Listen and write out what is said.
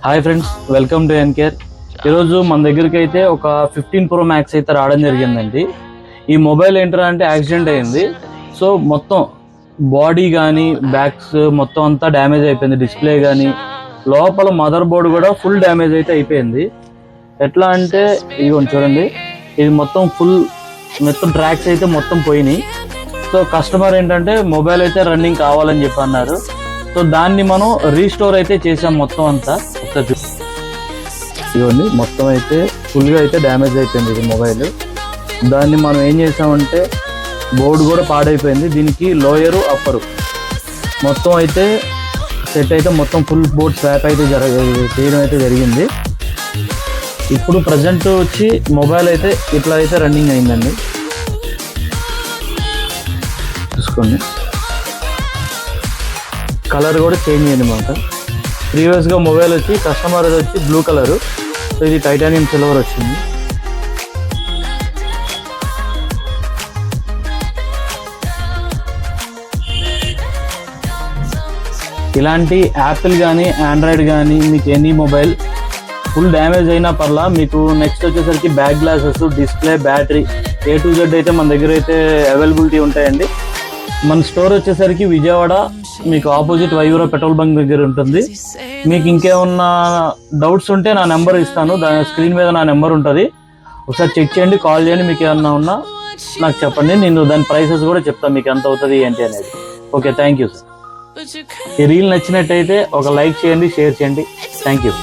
Hi friends, welcome to ఎన్కేర్. ఈరోజు మన దగ్గరికి అయితే ఒక 15 Pro Max అయితే రావడం జరిగిందండి. ఈ మొబైల్ ఏంటంటే అంటే యాక్సిడెంట్ అయింది. సో మొత్తం బాడీ కానీ బ్యాక్స్ మొత్తం అంతా డ్యామేజ్ అయిపోయింది. డిస్ప్లే కానీ లోపల మదర్ బోర్డ్ కూడా ఫుల్ డ్యామేజ్ అయితే అయిపోయింది. ఎట్లా అంటే ఇదిగోండి చూడండి, ఇది మొత్తం ట్రాక్స్ అయితే మొత్తం పోయినాయి. సో కస్టమర్ ఏంటంటే మొబైల్ అయితే రన్నింగ్ కావాలని చెప్పి అన్నారు. సో దాన్ని మనం రీస్టోర్ అయితే చేసాం మొత్తం అంతా. ఒకసారి ఇవ్వండి, మొత్తం అయితే ఫుల్గా అయితే డ్యామేజ్ అయిపోయింది ఇది మొబైల్. దాన్ని మనం ఏం చేసామంటే బోర్డు కూడా పాడైపోయింది. దీనికి లోయరు అప్పరు మొత్తం అయితే సెట్ అయితే మొత్తం ఫుల్ బోర్డ్ స్వాప్ అయితే చేయడం అయితే జరిగింది. ఇప్పుడు ప్రజెంట్ వచ్చి మొబైల్ అయితే ఇట్లా అయితే రన్నింగ్ అయిందండి. చూసుకోండి, కలర్ కూడా చేంజ్ అయింది అనమాట. ప్రీవియస్గా మొబైల్ వచ్చి కస్టమర్ వచ్చి బ్లూ కలరు, సో ఇది టైటానియం సిల్వర్ వచ్చింది. ఇలాంటి యాపిల్ కానీ ఆండ్రాయిడ్ కానీ మీకు ఎనీ మొబైల్ ఫుల్ డ్యామేజ్ అయినా పర్లా, మీకు నెక్స్ట్ వచ్చేసరికి back glasses, display, battery A to Z అయితే మన దగ్గర అయితే అవైలబిలిటీ ఉంటాయండి. మన స్టోర్ వచ్చేసరికి విజయవాడ, మీకు ఆపోజిట్ వైవరో పెట్రోల్ బంక్ దగ్గర ఉంటుంది. మీకు ఇంకేమన్నా డౌట్స్ ఉంటే నా నెంబర్ ఇస్తాను, దాని స్క్రీన్ మీద నా నెంబర్ ఉంటుంది. ఒకసారి చెక్ చేయండి, కాల్ చేయండి. మీకు ఏమన్నా ఉన్నా నాకు చెప్పండి, నేను దాని ప్రైసెస్ కూడా చెప్తాను మీకు ఎంత అవుతుంది ఏంటి అనేది. Okay, thank you sir. ఈ రీల్ నచ్చినట్టయితే ఒక లైక్ చేయండి, షేర్ చేయండి. Thank you.